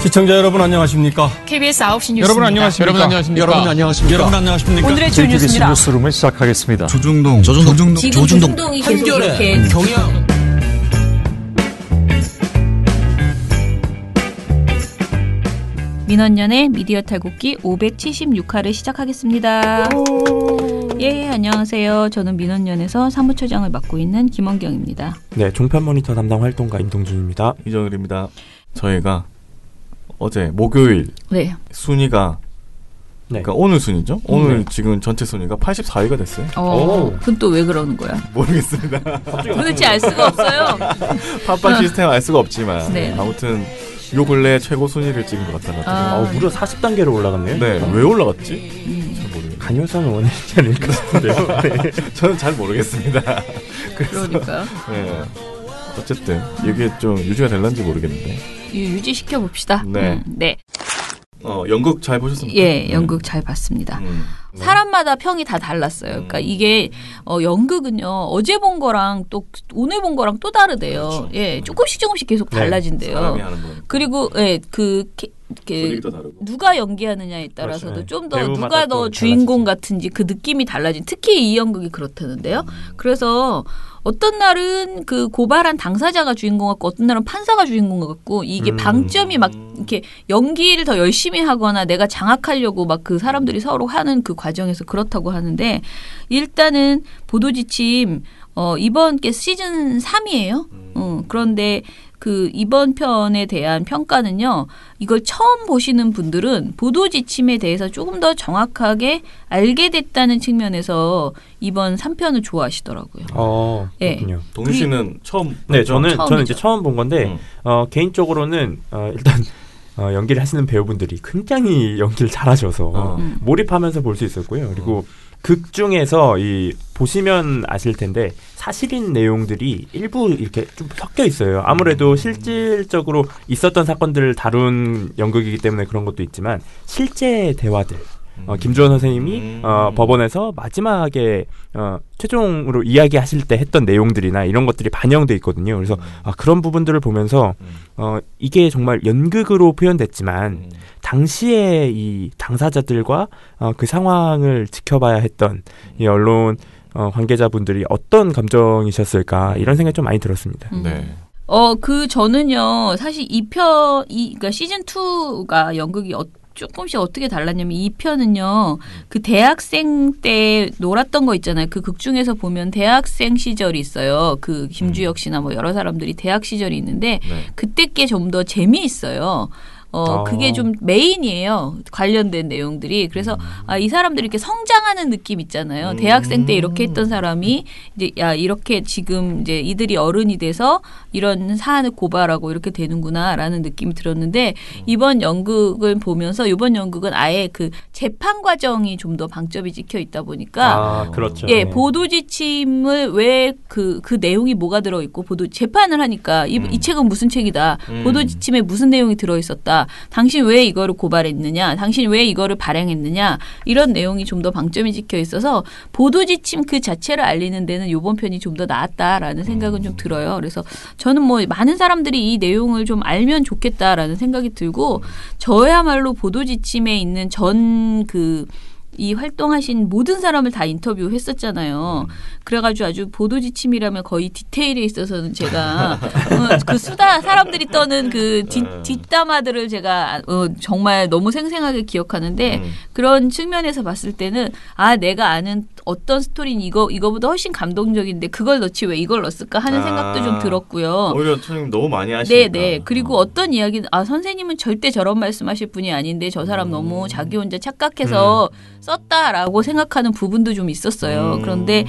시청자 여러분 안녕하십니까? KBS 9시 뉴스 여러분 안녕하십니까? 여러분 안녕하십니까? 여러분 안녕하십니까? 여러분 안녕하십니까? 오늘의 주요 뉴스입니다. 뉴스룸을 시작하겠습니다. 조중동이 계속 이렇게 경영 민원연의 미디어 탈곡기 576화를 시작하겠습니다. 예, 안녕하세요. 저는 민원연에서 사무처장을 맡고 있는 김원경입니다. 네, 종편 모니터 담당 활동가 임동준입니다. 이정일입니다. 저희가 어제 목요일 네. 순위가 그러니까 오늘 순위죠? 오늘 지금 전체 순위가 84위가 됐어요. 그건 또 왜 그러는 거야? 모르겠습니다. 도대체 알 수가 없어요. 팟빵 시스템 알 수가 없지만 네. 아무튼 요 근래 최고 순위를 찍은 것 같더라고요. 무려 40단계로 올라갔네요. 네, 왜 올라갔지? 잘 모르겠어요. 간효성을 원하지 않을까 싶은데요. 네. 저는 잘 모르겠습니다. 그러니까요. 네. 어쨌든 이게 좀 유지가 될런지 모르겠는데. 유지시켜 봅시다. 네. 네. 연극 잘 보셨습니까? 예, 연극 잘 봤습니다. 사람마다 평이 다 달랐어요. 그러니까 이게 연극은요 어제 본 거랑 또 오늘 본 거랑 또 다르대요. 그렇죠. 예, 조금씩 계속 달라진대요. 사람이 하는 거니까. 그리고 예, 분위기도 다르고. 누가 연기하느냐에 따라서도 그렇죠. 좀 더 배우마다 누가 더 또 주인공 달라지죠. 같은지 그 느낌이 달라진. 특히 이 연극이 그렇다는데요. 그래서 어떤 날은 그 고발한 당사자가 주인공 같고 어떤 날은 판사가 주인공 같고 이게 방점이 막 이렇게 연기를 더 열심히 하거나 내가 장악하려고 막 그 사람들이 서로 하는 그 과정에서 그렇다고 하는데 일단은 보도지침 이번 게 시즌 3이에요. 그런데 그 이번 편에 대한 평가는요. 이걸 처음 보시는 분들은 보도지침에 대해서 조금 더 정확하게 알게 됐다는 측면에서 이번 3편을 좋아하시더라고요. 예. 그렇군요. 동윤 씨는 처음 네, 봤죠? 저는 이제 처음 본 건데 개인적으로는 일단 연기를 하시는 배우분들이 굉장히 연기를 잘하셔서 몰입하면서 볼 수 있었고요. 그리고 극 중에서 이 보시면 아실 텐데 사실인 내용들이 일부 이렇게 좀 섞여 있어요. 아무래도 실질적으로 있었던 사건들을 다룬 연극이기 때문에 그런 것도 있지만 실제 대화들 김주원 선생님이 법원에서 마지막에 최종으로 이야기하실 때 했던 내용들이나 이런 것들이 반영돼 있거든요. 그래서 그런 부분들을 보면서 이게 정말 연극으로 표현됐지만 당시에 이 당사자들과 그 상황을 지켜봐야 했던 이 언론 관계자분들이 어떤 감정이셨을까 이런 생각이 좀 많이 들었습니다. 네. 저는요 사실 그러니까 시즌 2가 연극이 조금씩 어떻게 달랐냐면 이 편은요 그 대학생 때 놀았던 거 있잖아요. 그 극 중에서 보면 대학생 시절이 있어요. 그 김주혁 씨나 뭐 여러 사람들이 대학 시절이 있는데 그때 게 좀 더 재미있어요. 그게 좀 메인이에요. 관련된 내용들이. 그래서 이 사람들이 이렇게 성장하는 느낌 있잖아요. 대학생 때 이렇게 했던 사람이 이제 이렇게 지금 이제 이들이 어른이 돼서 이런 사안을 고발하고 이렇게 되는구나라는 느낌이 들었는데 이번 연극을 보면서 이번 연극은 아예 그 재판 과정이 좀 더 방점이 찍혀 있다 보니까 그렇죠. 예, 보도 지침을 왜 그 내용이 뭐가 들어 있고 재판을 하니까 이 책은 무슨 책이다. 보도 지침에 무슨 내용이 들어 있었다. 당신 왜 이거를 고발했느냐? 당신 왜 이거를 발행했느냐? 이런 내용이 좀 더 방점이 찍혀 있어서 보도지침 그 자체를 알리는 데는 이번 편이 좀 더 나았다라는 생각은 좀 들어요. 그래서 저는 뭐 많은 사람들이 이 내용을 좀 알면 좋겠다라는 생각이 들고 저야말로 보도지침에 있는 이 활동하신 모든 사람을 다 인터뷰했었잖아요. 그래가지고 아주 보도지침이라면 거의 디테일에 있어서는 제가 그 사람들이 떠는 그 뒷담화들을 제가 정말 너무 생생하게 기억하는데 그런 측면에서 봤을 때는 내가 아는 어떤 스토리는 이거보다 훨씬 감동적인데 그걸 넣지 왜 이걸 넣었을까 하는 생각도 좀 들었고요. 오히려 선생님 너무 많이 하시니까. 네네. 그리고 어떤 이야기는 선생님은 절대 저런 말씀하실 분이 아닌데 저 사람 너무 자기 혼자 착각해서 썼다라고 생각하는 부분도 좀 있었어요. 그런데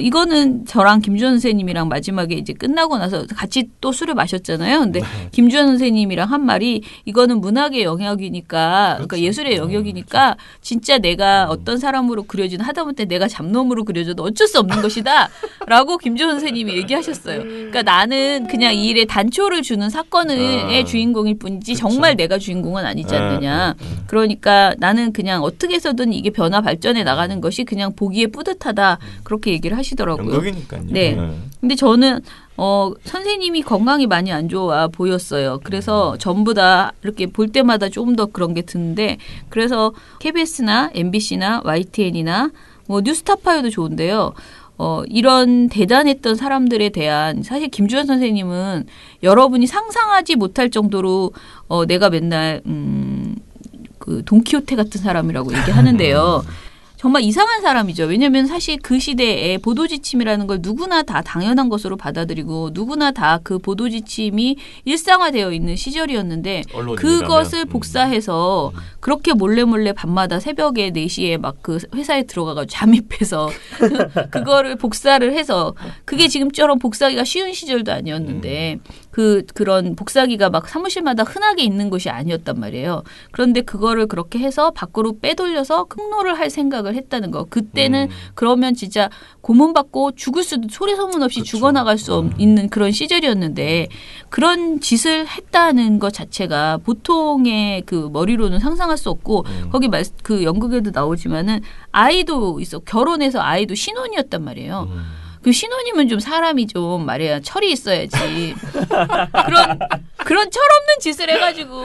이거는 저랑 김주현 선생님이랑 마지막에 이제 끝나고 나서 같이 또 술을 마셨잖아요. 근데 김주현 선생님이랑 한 말이 이거는 문학의 영역이니까 그러니까 예술의 영역이니까 진짜 내가 어떤 사람으로 그려진 하다못해 내가 잡놈으로 그려져도 어쩔 수 없는 것이다 라고 김주현 선생님이 얘기하셨어요. 그러니까 나는 그냥 이 일에 단초를 주는 사건의 주인공일 뿐이지 그쵸. 정말 내가 주인공은 아니지 않느냐. 그러니까 나는 그냥 어떻게 해서든 이게 변화 발전해 나가는 것이 그냥 보기에 뿌듯하다. 그렇게 얘기를 하시더라고요. 연극이니까요. 네. 근데 저는 선생님이 건강이 많이 안 좋아 보였어요. 그래서 전부 다 이렇게 볼 때마다 조금 더 그런 게 드는데 그래서 KBS나 MBC나 YTN이나 뭐 뉴스타파에도 좋은데요. 이런 대단했던 사람들에 대한 사실 김주현 선생님은 여러분이 상상하지 못할 정도로 내가 맨날 그 돈키호테 같은 사람이라고 얘기하는데요. 정말 이상한 사람이죠. 왜냐하면 사실 그 시대에 보도지침이라는 걸 누구나 다 당연한 것으로 받아들이고 누구나 다 그 보도지침이 일상화되어 있는 시절이었는데 그것을 복사해서 그렇게 몰래 밤마다 새벽에 4시에 막 그 회사에 들어가가지고 잠입해서 그거를 복사를 해서 그게 지금처럼 복사하기가 쉬운 시절도 아니었는데 그런 복사기가 막 사무실마다 흔하게 있는 것이 아니었단 말이에요. 그런데 그거를 그렇게 해서 밖으로 빼돌려서 흥로를 할 생각을 했다는 거. 그때는 그러면 진짜 고문받고 죽을 수도 소리 소문 없이 죽어나갈 수 있는 그런 시절이었는데 그런 짓을 했다는 것 자체가 보통의 그 머리로는 상상할 수 없고 거기 그 연극에도 나오지만은 아이도 있어. 결혼해서 아이도 신혼이었단 말이에요. 그 신혼이면 좀 사람이 좀 말이야 철이 있어야지. 그런 철없는 짓을 해가지고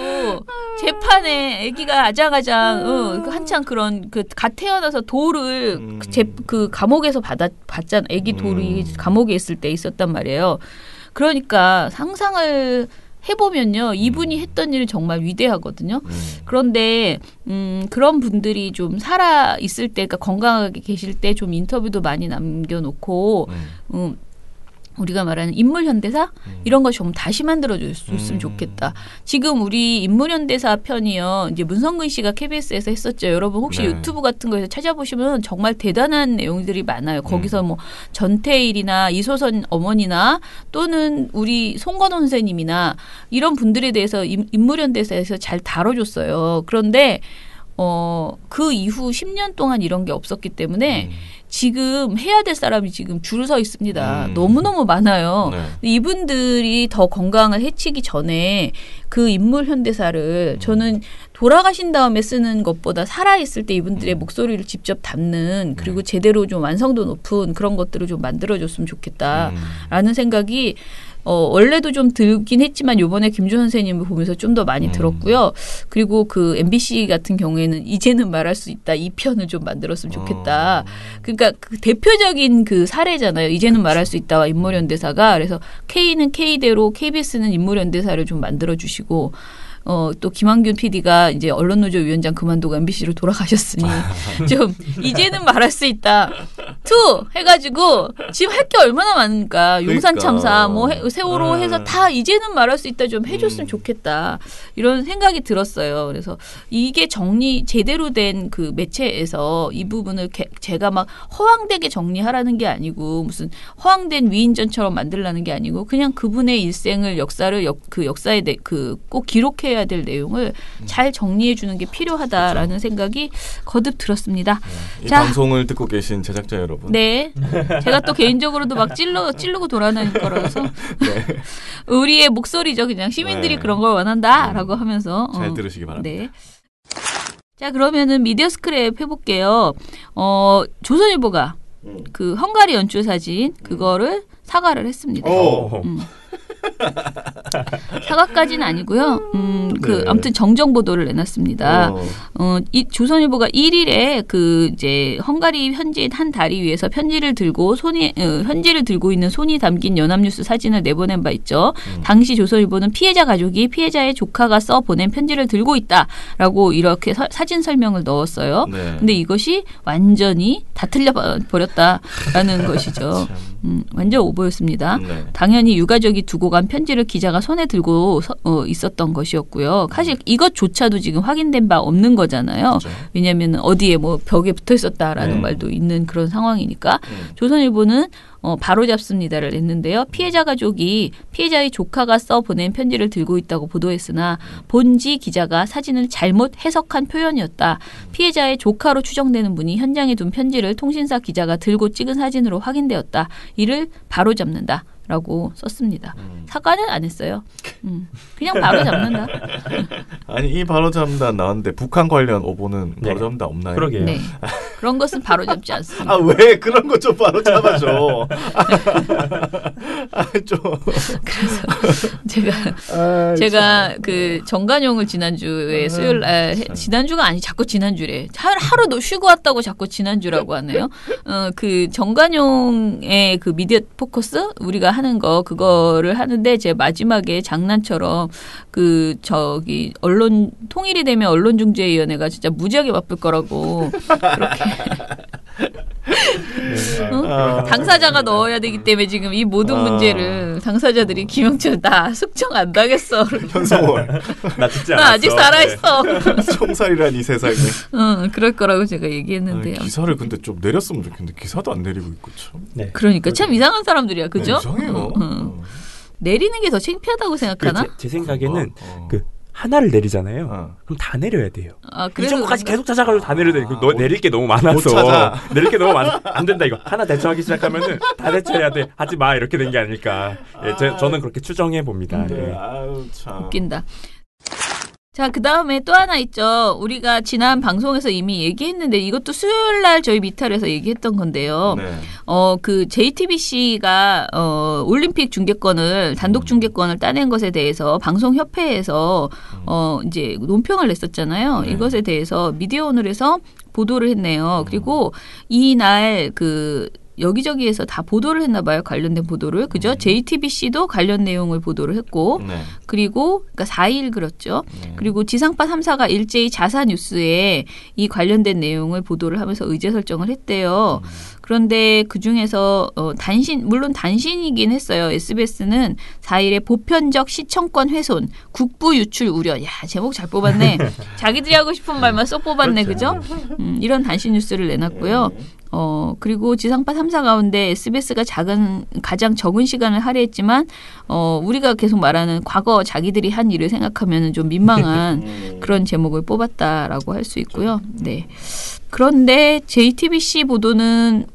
재판에 아기가 아장아장 한창 그런 그 갓 태어나서 돌을 그 감옥에서 받잖아. 아기 돌이 감옥에 있을 때 있었단 말이에요. 그러니까 상상을 해보면요. 이분이 했던 일은 정말 위대하거든요. 그런데 그런 분들이 좀 살아 있을 때, 그러니까 건강하게 계실 때 좀 인터뷰도 많이 남겨놓고 우리가 말하는 인물현대사 이런 거 좀 다시 만들어줬으면 좋겠다. 지금 우리 인물현대사 편이요. 이제 문성근 씨가 KBS에서 했었죠. 여러분 혹시 유튜브 같은 거에서 찾아보시면 정말 대단한 내용들이 많아요. 거기서 뭐 전태일이나 이소선 어머니나 또는 우리 송건호 선생님이나 이런 분들에 대해서 인물현대사에서 잘 다뤄줬어요. 그런데 그 이후 10년 동안 이런 게 없었기 때문에 지금 해야 될 사람이 지금 줄을 서 있습니다. 너무너무 많아요. 네. 이분들이 더 건강을 해치기 전에 그 인물 현대사를 저는 돌아가신 다음에 쓰는 것보다 살아있을 때 이분들의 목소리를 직접 담는 그리고 제대로 좀 완성도 높은 그런 것들을 좀 만들어줬으면 좋겠다라는 생각이 원래도 좀 들긴 했지만 요번에 김주현 선생님을 보면서 좀 더 많이 들었고요. 그리고 그 MBC 같은 경우에는 이제는 말할 수 있다. 이 편을 좀 만들었으면 좋겠다. 그러니까 그 대표적인 그 사례잖아요. 이제는 말할 수 있다와 인물현대사가. 그래서 K는 K대로 KBS는 인물현대사를 좀 만들어주시고 또 김한균 PD가 이제 언론노조 위원장 그만두고 MBC로 돌아가셨으니 좀 이제는 말할 수 있다. 2 해가지고 지금 할 게 얼마나 많으니까 용산 참사 뭐 세월호 해서 다 이제는 말할 수 있다 좀 해줬으면 좋겠다. 이런 생각이 들었어요. 그래서 이게 정리 제대로 된 그 매체에서 이 부분을 제가 막 허황되게 정리하라는 게 아니고 무슨 허황된 위인전처럼 만들라는 게 아니고 그냥 그분의 일생을 역사를 그 역사에 꼭 기록해 해야 될 내용을 잘 정리해 주는 게 필요하다라는 그렇죠. 생각이 거듭 들었습니다. 이 방송을 듣고 계신 제작자 여러분. 네. 제가 또 개인적으로도 막 찌르고 돌아다닐 거라서 네. 우리의 목소리죠. 그냥 시민들이 네. 그런 걸 원한다라고 하면서 잘 들으시기 바랍니다. 네. 자, 그러면은 미디어 스크랩 해볼게요. 조선일보가 그 헝가리 연출 사진 그거를 사과를 했습니다. 사과까지는 아니고요. 네. 아무튼 정정 보도를 내놨습니다. 이 조선일보가 1일에 그 이제 헝가리 현지인 한 다리 위에서 편지를 들고 있는 손이 담긴 연합뉴스 사진을 내보낸 바 있죠. 당시 조선일보는 피해자 가족이 피해자의 조카가 써 보낸 편지를 들고 있다라고 이렇게 사진 설명을 넣었어요. 네. 근데 이것이 완전히 다 틀려 버렸다라는 것이죠. 완전 오보였습니다. 네. 당연히 유가족이 두고 간 편지를 기자가 손에 들고 있었던 것이었고요. 사실 이것조차도 지금 확인된 바 없는 거잖아요. 그렇죠. 왜냐하면 어디에 뭐 벽에 붙어 있었다라는 말도 있는 그런 상황이니까 조선일보는 바로잡습니다를 냈는데요. 피해자 가족이 피해자의 조카가 써 보낸 편지를 들고 있다고 보도했으나 본지 기자가 사진을 잘못 해석한 표현이었다. 피해자의 조카로 추정되는 분이 현장에 둔 편지를 통신사 기자가 들고 찍은 사진으로 확인되었다. 이를 바로잡는다. 라고 썼습니다. 사과는 안 했어요. 그냥 바로잡는다. 아니 이 바로잡는다 나왔는데 북한 관련 오보는 바로잡는다 없나요? 그러게요. 네. 그런 것은 바로잡지 않습니다. 아, 왜 그런 거 좀 바로 잡아줘. 좀. 그래서 제가 그 정관용을 지난주에 수요일 지난주가 아니 자꾸 지난주래. 하루도 쉬고 왔다고 자꾸 지난주라고 하네요. 그 정관용의 그 미디어 포커스 우리가 하는 거 그거를 하는데 제 마지막에 장난처럼 그 저기 언론 통일이 되면 언론중재위원회가 진짜 무지하게 바쁠 거라고 그렇게 당사자가 넣어야 되기 때문에 지금 이 모든 문제를 당사자들이 김영철 나 숙청 안 당했어. 현성월 나 듣지 않았어. 나 아직 살아있어. 총살이란 이 세상에. 그럴 거라고 제가 얘기했는데. 기사를 근데 좀 내렸으면 좋겠는데 기사도 안 내리고 있고 참. 네. 그러니까 참 이상한 사람들이야, 그죠? 이상해요. 내리는 게 더 창피하다고 생각하나? 제 생각에는 그 하나를 내리잖아요. 그럼 다 내려야 돼요. 이 정도까지 계속 찾아가지고 다 내려야 돼. 너 내릴 게 너무 많아서. 내릴 게 너무 많아. 안 된다 이거. 하나 대처하기 시작하면은 다 대처해야 돼. 하지 마 이렇게 된 게 아닐까. 저는 그렇게 추정해 봅니다. 네. 아유 참. 웃긴다. 자, 그 다음에 또 하나 있죠. 우리가 지난 방송에서 이미 얘기했는데 이것도 수요일 날 저희 미탈에서 얘기했던 건데요. 네. 그 JTBC가 올림픽 중계권을 단독 중계권을 따낸 것에 대해서 방송협회에서 이제 논평을 냈었잖아요. 네. 이것에 대해서 미디어오늘에서 보도를 했네요. 그리고 이날 그 여기저기에서 다 보도를 했나 봐요. 관련된 보도를. 그죠? JTBC도 관련 내용을 보도를 했고 네. 그리고 그러니까 4일 그렇죠. 네. 그리고 지상파 3사가 일제히 자사뉴스에 이 관련된 내용을 보도를 하면서 의제 설정을 했대요. 그런데 그중에서 물론 단신이긴 했어요. SBS는 4일에 보편적 시청권 훼손, 국부 유출 우려. 야, 제목 잘 뽑았네. 자기들이 하고 싶은 말만 쏙 뽑았네. 그죠? 이런 단신 뉴스를 내놨고요. 그리고 지상파 3사 가운데 SBS가 가장 적은 시간을 할애했지만, 우리가 계속 말하는 과거 자기들이 한 일을 생각하면 좀 민망한 그런 제목을 뽑았다라고 할 수 있고요. 네. 그런데 JTBC 보도는,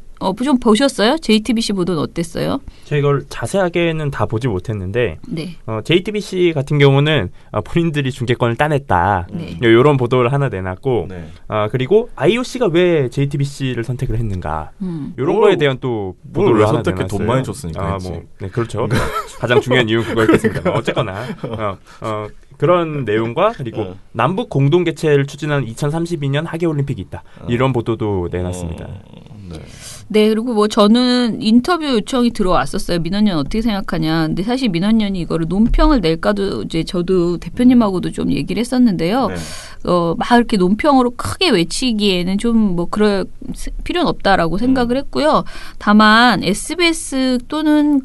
좀 보셨어요? JTBC 보도는 어땠어요? 제가 이걸 자세하게는 다 보지 못했는데, 네. JTBC 같은 경우는 본인들이 중계권을 따냈다. 네. 이런 보도를 하나 내놨고, 네. 그리고 IOC가 왜 JTBC를 선택을 했는가. 이런 오, 거에 대한 또 보도를 하나 선택해? 내놨어요. 돈 많이 줬으니까 했지. 네, 그렇죠. 가장 중요한 이유는 그거였겠습니다. 어쨌거나 그런 내용과 그리고 남북 공동 개최를 추진하는 2032년 하계올림픽이 있다. 이런 보도도 내놨습니다. 네. 네, 그리고 저는 인터뷰 요청이 들어왔었어요. 민원연 어떻게 생각하냐. 근데 사실 민원연이 이거를 논평을 낼까도 이제 저도 대표님하고도 좀 얘기를 했었는데요. 네. 막 이렇게 논평으로 크게 외치기에는 좀 그럴 필요는 없다라고 생각을 했고요. 다만 SBS 또는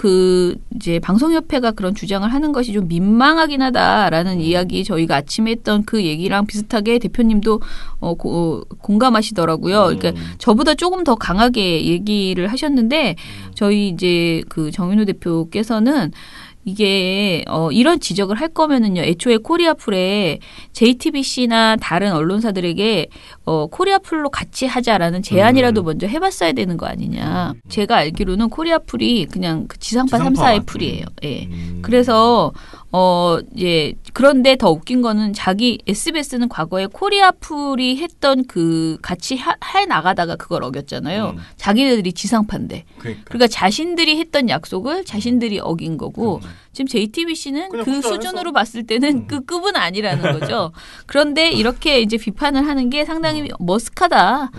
이제 방송협회가 그런 주장을 하는 것이 좀 민망하긴 하다라는 이야기 저희가 아침에 했던 그 얘기랑 비슷하게 대표님도 공감하시더라고요. 그러니까 저보다 조금 더 강하게 얘기를 하셨는데 저희 이제 그 정윤호 대표께서는 이게 이런 지적을 할 거면은요. 애초에 코리아풀에 JTBC나 다른 언론사들에게 코리아풀로 같이 하자라는 제안이라도 먼저 해봤어야 되는 거 아니냐. 제가 알기로는 코리아풀이 그냥 그 지상파 3사의 풀이에요. 예. 그래서 예. 그런데 더 웃긴 거는 SBS는 과거에 코리아풀이 했던 같이 해 나가다가 그걸 어겼잖아요. 자기네들이 지상파인데. 그러니까 자신들이 했던 약속을 자신들이 어긴 거고 지금 JTBC는 그 수준으로 봤을 때는 그 급은 아니라는 거죠. 그런데 이렇게 이제 비판을 하는 게 상당히 머쓱하다.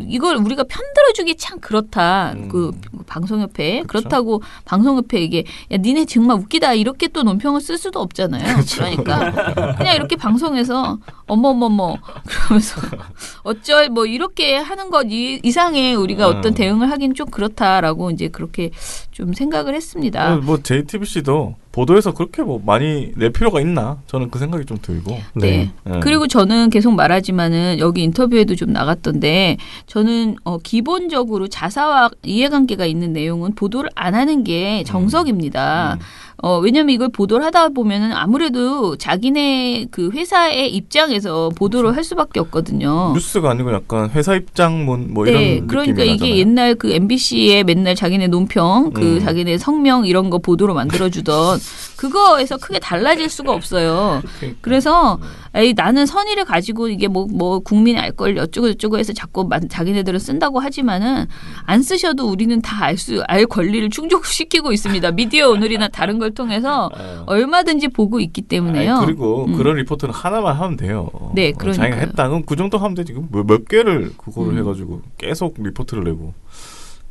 이걸 우리가 편들어주기 참 그렇다. 그 방송협회. 그렇다고 방송협회에게 야 니네 정말 웃기다 이렇게 또 논평을 쓸 수도 없잖아요. 그러니까 그냥 이렇게 방송에서 어머머머 그러면서 어쩔 이렇게 하는 것 이상의 우리가 어떤 대응을 하긴 좀 그렇다라고 이제 그렇게 좀 생각을 했습니다. JTBC도 보도에서 그렇게 많이 낼 필요가 있나? 저는 그 생각이 좀 들고. 네. 그리고 저는 계속 말하지만은 여기 인터뷰에도 좀 나갔던데 저는 기본적으로 자사와 이해관계가 있는 내용은 보도를 안 하는 게 정석입니다. 왜냐면 이걸 보도를 하다 보면은 아무래도 자기네 그 회사의 입장에서 보도를 할 수밖에 없거든요. 뉴스가 아니고 약간 회사 입장문 이런 네, 느낌이 그러니까 이게 나잖아요. 옛날 그 MBC에 맨날 자기네 논평, 자기네 성명 이런 거 보도로 만들어주던 그거에서 크게 달라질 수가 없어요. 그래서 에이, 나는 선의를 가지고 이게 뭐 국민이 알 걸 어쩌고 해서 자꾸 자기네들은 쓴다고 하지만은 안 쓰셔도 우리는 다 알 권리를 충족시키고 있습니다. 미디어 오늘이나 다른 걸 통해서 얼마든지 보고 있기 때문에요. 아니, 그리고 그런 리포트는 하나만 하면 돼요. 네, 그러니까 자기가 했다. 그럼 그 정도 하면 되지. 몇 개를 그거를 해가지고 계속 리포트를 내고.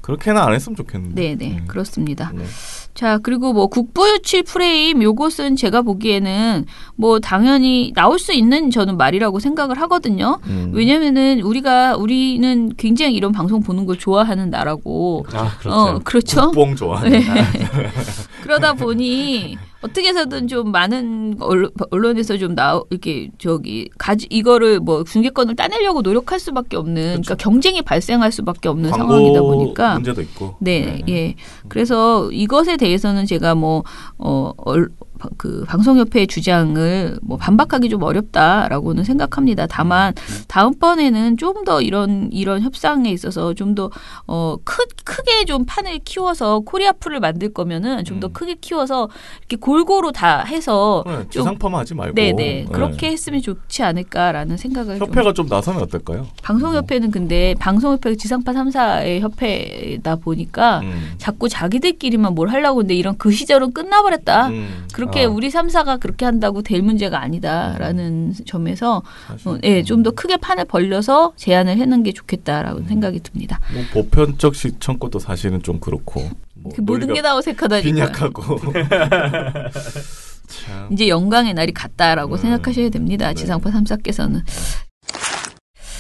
그렇게는 안 했으면 좋겠는데. 네, 그렇습니다. 네. 자, 그리고 뭐 국부유치 프레임 요것은 제가 보기에는 뭐 당연히 나올 수 있는 저는 말이라고 생각을 하거든요. 왜냐면은 우리는 굉장히 이런 방송 보는 걸 좋아하는 나라고. 그렇죠. 그렇죠. 국뽕 좋아하는. 네. 그러다 보니 어떻게 해서든 좀 많은 언론에서 좀 이렇게 이거를 뭐 중계권을 따내려고 노력할 수밖에 없는, 그러니까 경쟁이 발생할 수밖에 없는 상황이다 보니까 문제도 있고. 네, 예. 그래서 이것에 대해서는 제가 그 방송협회의 주장을 뭐 반박하기 좀 어렵다라고는 생각합니다. 다만 다음번에는 좀 더 이런 협상에 있어서 좀 더 크게 좀 판을 키워서 코리아풀을 만들 거면은 좀 더 크게 키워서 이렇게 골고루 다 해서 지상파만 하지 말고. 네네 그렇게 했으면 좋지 않을까라는 생각을 협회가 좀 나서면 어떨까요? 방송협회는 근데 방송협회가 지상파 3사의 협회다 보니까 자꾸 자기들끼리만 뭘 하려고 하는데 이런 그 시절은 끝나버렸다. 그렇게 우리 3사가 그렇게 한다고 될 문제가 아니다라는 점에서 좀 더 크게 판을 벌려서 제안을 해놓은 게 좋겠다라고 생각이 듭니다. 뭐 보편적 시청권도 사실은 좀 그렇고. 그 모든 게 다 어색하다니까. 빈약하고. 이제 영광의 날이 갔다라고 생각하셔야 됩니다. 지상파 3사께서는.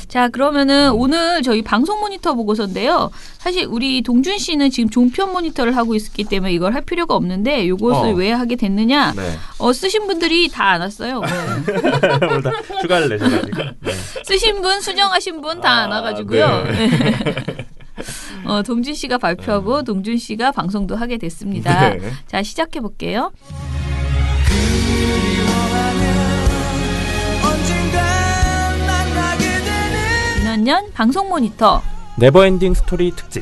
자, 그러면은 오늘 저희 방송 모니터 보고서인데요. 사실 우리 동준 씨는 지금 종편 모니터를 하고 있기 때문에 이걸 할 필요가 없는데 이것을 왜 하게 됐느냐? 네. 쓰신 분들이 다 안 왔어요. 오늘 다 휴가를 내셔가지고. 네. 쓰신 분, 수정하신 분 다 안 와가지고요. 네. 동준 씨가 발표하고 동준 씨가 방송도 하게 됐습니다. 네. 자, 시작해 볼게요. 년 방송 모니터 네버엔딩 스토리 특집.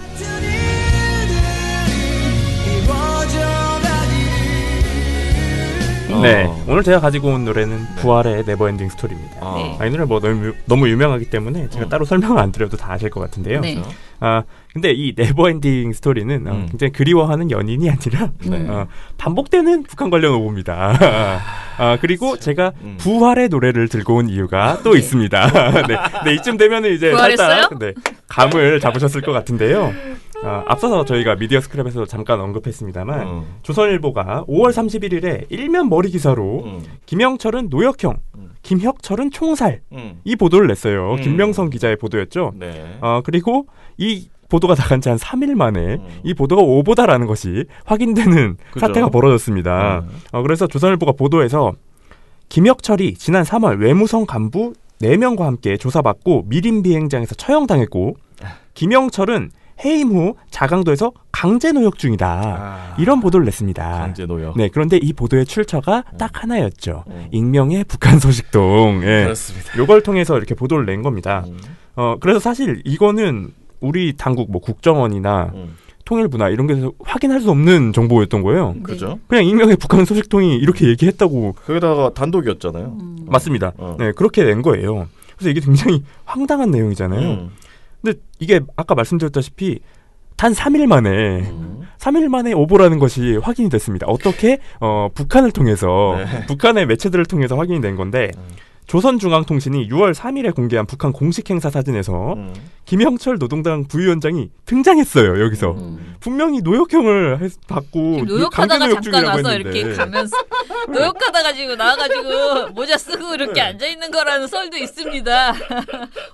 네, 오늘 제가 가지고 온 노래는 부활의 네버엔딩 스토리입니다. 네. 이 노래 뭐 너무 유명하기 때문에 제가 따로 설명을 안 드려도 다 아실 것 같은데요. 네. 근데 이 네버엔딩 스토리는 굉장히 그리워하는 연인이 아니라 반복되는 북한 관련 오보입니다. 그리고 제가 부활의 노래를 들고 온 이유가 또 있습니다. 네, 이쯤 되면은 이제 살짝 감을 잡으셨을 것 같은데요. 앞서서 저희가 미디어 스크랩에서 잠깐 언급했습니다만 조선일보가 5월 31일에 일면 머리 기사로 김영철은 노역형, 김혁철은 총살 이 보도를 냈어요. 김명성 기자의 보도였죠. 네. 그리고 이 보도가 나간 지 한 3일 만에 이 보도가 오보다라는 것이 확인되는 사태가 벌어졌습니다. 그래서 조선일보가 보도에서 김혁철이 지난 3월 외무성 간부 4명과 함께 조사받고 미림 비행장에서 처형당했고 김영철은 해임 후 자강도에서 강제 노역 중이다. 이런 보도를 냈습니다. 강제 노역. 네, 그런데 이 보도의 출처가 딱 하나였죠. 익명의 북한 소식통. 예. 그렇습니다. 요걸 통해서 이렇게 보도를 낸 겁니다. 그래서 사실 이거는 우리 당국 뭐 국정원이나 통일부나 이런 데서 확인할 수 없는 정보였던 거예요. 네. 그죠? 그냥 익명의 북한 소식통이 이렇게 얘기했다고. 거기다가 단독이었잖아요. 맞습니다. 네, 그렇게 낸 거예요. 그래서 이게 굉장히 황당한 내용이잖아요. 근데 이게 아까 말씀드렸다시피 단 3일 만에 오보라는 것이 확인이 됐습니다. 어떻게? 북한을 통해서 북한의 매체들을 통해서 확인이 된 건데 조선중앙통신이 6월 3일에 공개한 북한 공식 행사 사진에서 김영철 노동당 부위원장이 등장했어요. 여기서 분명히 노역형을 받고 노역하다가 잠깐 와서 이렇게 가면서 노역하다가 지금 나와가지고 모자 쓰고 이렇게 앉아 있는 거라는 썰도 있습니다.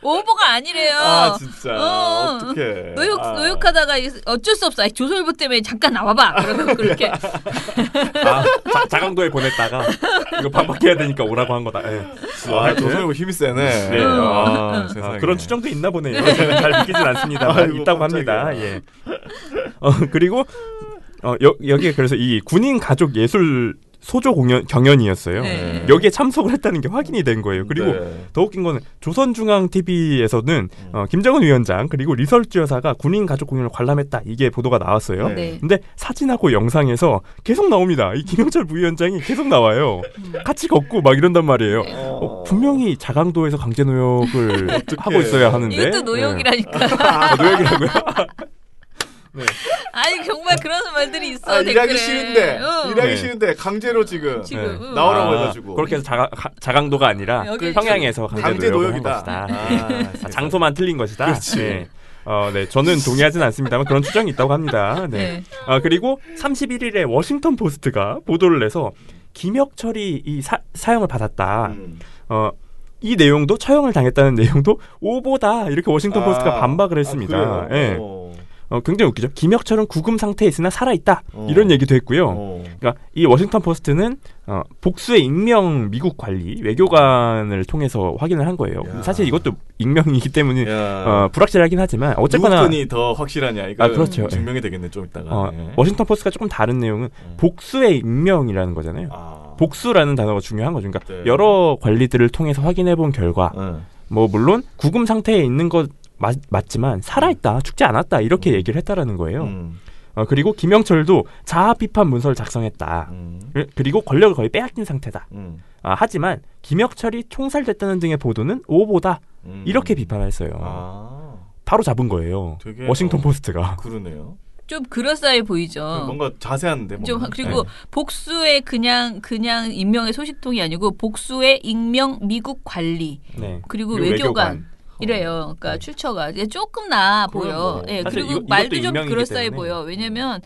오보가 아니래요. 아 진짜 어떡해. 노역하다가 어쩔 수 없어. 조선일보 때문에 잠깐 나와봐. 그러고 그렇게 자강도에 보냈다가 이거 반박해야 되니까 오라고 한 거다. 조선일보 힘이 세네. 네. 그런 추정도 있나 보네요. 저는 잘 믿기진 않습니다. 있다고 합니다. 예. 그리고 여기에 그래서 이 군인 가족 예술 소조 경연이었어요. 네. 여기에 참석을 했다는 게 확인이 된 거예요. 그리고 네. 더 웃긴 거는 조선중앙TV에서는 김정은 위원장 그리고 리설주 여사가 군인 가족 공연을 관람했다. 이게 보도가 나왔어요. 네. 근데 사진하고 영상에서 계속 나옵니다. 이 김영철 부위원장이 계속 나와요. 같이 걷고 막 이런단 말이에요. 분명히 자강도에서 강제노역을 하고 있어야 하는데. 이것도 노역이라니까. 노역이라고요? 네. 아니 정말 그런 말들이 있어. 댓글에. 일하기 싫은데 일하기 네. 싫은데 강제로 지금 지금 나오라고 해가지고 그렇게 해서 자강도가 아니라 여기 평양에서 강제 강제노역을 한 노역이다. 것이다. 장소만 틀린 것이다. 그렇지. 네. 네, 저는 동의하진 않습니다만 그런 추정이 있다고 합니다. 네. 네. 그리고 31일에 워싱턴 포스트가 보도를 내서 김혁철이 이 사형을 받았다. 이 내용도 처형을 당했다는 내용도 오보다 이렇게 워싱턴 포스트가 반박을 했습니다. 예. 굉장히 웃기죠. 김혁철은 구금 상태에 있으나 살아있다. 이런 얘기도 했고요. 그러니까 이 워싱턴 포스트는 복수의 익명 미국 관리 외교관을 통해서 확인을 한 거예요. 야. 사실 이것도 익명이기 때문에 불확실하긴 하지만 어쨌거나 누군이 더 확실하냐 이거 그렇죠. 증명이 되겠네 좀 이따가. 워싱턴 포스트가 조금 다른 내용은 복수의 익명이라는 거잖아요. 복수라는 단어가 중요한 거죠. 그러니까 네. 여러 관리들을 통해서 확인해 본 결과 뭐 물론 구금 상태에 있는 것 맞지만 살아있다, 죽지 않았다 이렇게 얘기를 했다라는 거예요. 그리고 김영철도 자아 비판 문서를 작성했다. 그리고 권력을 거의 빼앗긴 상태다. 하지만 김혁철이 총살됐다는 등의 보도는 오보다 이렇게 비판했어요. 바로 잡은 거예요. 되게, 워싱턴 포스트가. 그러네요. 좀 그럴싸해 보이죠. 뭔가 자세한데. 좀 뭔가. 그리고 복수의 그냥 익명의 소식통이 아니고 복수의 익명 미국 관리 네. 그리고 외교관. 이래요. 그러니까 출처가 조금 나아 보여. 예, 그리고 말도 좀 그럴싸해 보여. 왜냐면